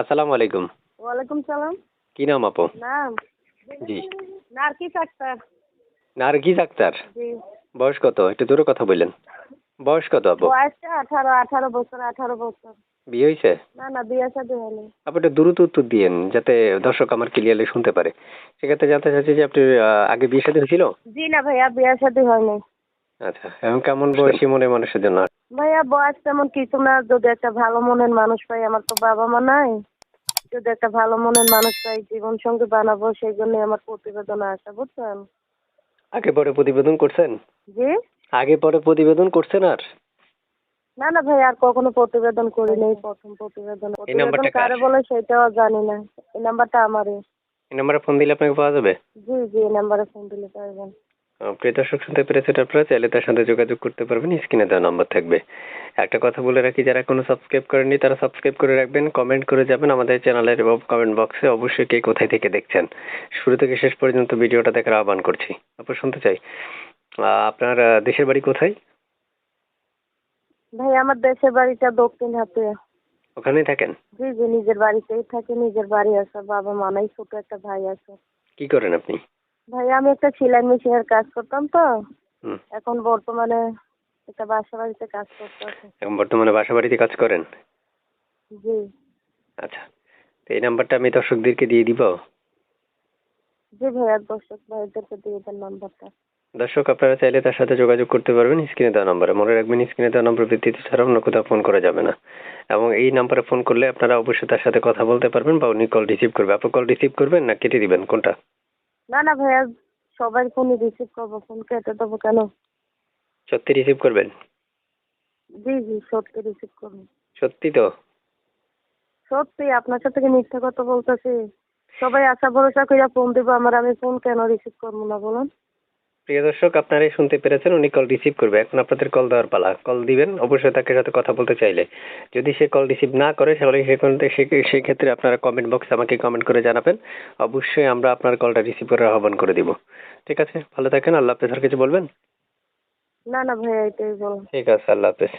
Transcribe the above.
আসসালামু আলাইকুম। ওয়ালাইকুম সালাম। কি নাম আপু? নাম জি। নার্গিস আক্তার। নার্গিস আক্তার। জি। বয়স কত? একটু জোরে কথা বললেন। বয়স কত আপু? বয়সটা 18 বছর 18 বছর। বিয়ে হইছে? না বিয়ে শাদী হয়নি। আপু একটু দ্রুত উত্তর দিয়েন যাতে দর্শক আমার ক্লিয়ারলি শুনতে পারে। সেক্ষেত্রে জানতে চাচ্ছি যে আপনি আগে বিয়ে শাদী হয়েছিল? জি না ভাইয়া বিয়ে শাদী হয়নি। আচ্ছা। এখন কেমন বয়সী মনের মানুষের জন্য? ভাইয়া বয়স তেমন কিছু না, যদি একটা ভালো মনের মানুষ পাই, আমার তো বাবা মা নাই, যদি একটা ভালো মনের মানুষ পাই জীবন সঙ্গী বানাবো, সেই জন্যই আমার প্রতিবেদনে আসা, বুঝছেন? আগে পরে প্রতিবেদন করছেন? জি। আগে পরে প্রতিবেদন করছেন আর? না ভাই আর কখনো প্রতিবেদন করি নাই, প্রথম প্রতিবেদন। এই প্রতিবেদন নাম্বারটা কার? কারে বলে সেটাও জানি না। এই নাম্বারটা আমারই। এই নাম্বারে ফোন দিলে আপনাকে পাওয়া যাবে? জি এই নাম্বারে ফোন দিলে পারবেন। প্রিয় দর্শক শুনতে পেরেছেন, আপনারা চাইলে তার সাথে যোগাযোগ করতে পারবেন, স্ক্রিনে দেওয়া নাম্বার থাকবে। একটা কথা বলে রাখি, যারা এখনো সাবস্ক্রাইব করেননি তারা সাবস্ক্রাইব করে রাখবেন, কমেন্ট করে যাবেন আমাদের চ্যানেলের এবং কমেন্ট বক্সে অবশ্যই কে কোথায় থেকে দেখছেন। শুরু থেকে শেষ পর্যন্ত ভিডিওটা দেখার আহ্বান করছি। আপু শুনতে চাই, আপনার দেশের বাড়ি কোথায়? ভাই আমার দেশের বাড়িটা দক্ষিণ হাতে। ওখানেই থাকেন? জি নিজের বাড়িতেই থাকি, নিজের বাড়ি আছে, বাবা মা নাই, ছোট একটা ভাই আছে। কি করেন আপনি? ভাই আমি একটা সেলাই মেশিনের কাজ করতাম তো, হুম। এখন বর্তমানে একটা বাসা বাড়িতে কাজ করতেছি। এখন বর্তমানে বাসা বাড়িতে কাজ করেন? জি। আচ্ছা। তো এই নাম্বারটা আমি দর্শকদেরকে দিয়ে দিব? জি ভাইয়া দর্শক ভাইদেরকে দিয়ে দেন নাম্বারটা। দর্শক আপনারা চাইলে তার সাথে যোগাযোগ করতে পারবেন স্ক্রিনে দেওয়া নাম্বারে। মনে রাখবেন স্ক্রিনে দেওয়া নাম্বার ভিত্তিতে ছাড়া অন্য কোথাও ফোন করা যাবে না। এবং এই নাম্বারে ফোন করলে আপনারা অবশ্যই তার সাথে কথা বলতে পারবেন বা উনি কল রিসিভ করবে। আপনি কল রিসিভ করবেন না কেটে দিবেন কোনটা? না ভাইয়া সবাই ফোনই রিসিভ করবো, ফোন কেটে দেবো কেন? সত্যি রিসিভ করবেন? জি সত্যি রিসিভ করবো। সত্যি তো? সত্যি, আপনার সাথে কি মিথ্যা কথা বলতেছি? সবাই আশা ভরসা করে ফোন দিব আমার, আমি ফোন কেন রিসিভ করবো না বলুন? প্রিয় দর্শক আপনারাই শুনতে পেরেছেন, উনি কল রিসিভ করবে। এখন আপনাদের কল দেওয়ার পালা। কল দিবেন অবশ্যই তাকে সাথে কথা বলতে চাইলে। যদি সে কল রিসিভ না করে তাহলে সেই ক্ষেত্রে আপনারা কমেন্ট বক্সে আমাকে কমেন্ট করে জানাবেন। অবশ্যই আমরা আপনার কলটা রিসিভ করার আহ্বান করে দিব। ঠিক আছে? ভালো থাকেন। আল্লাহ হাফেজ। আর কিছু বলবেন? না ভাইয়া এটাই বলুন। ঠিক আছে, আল্লাহ হাফেজ।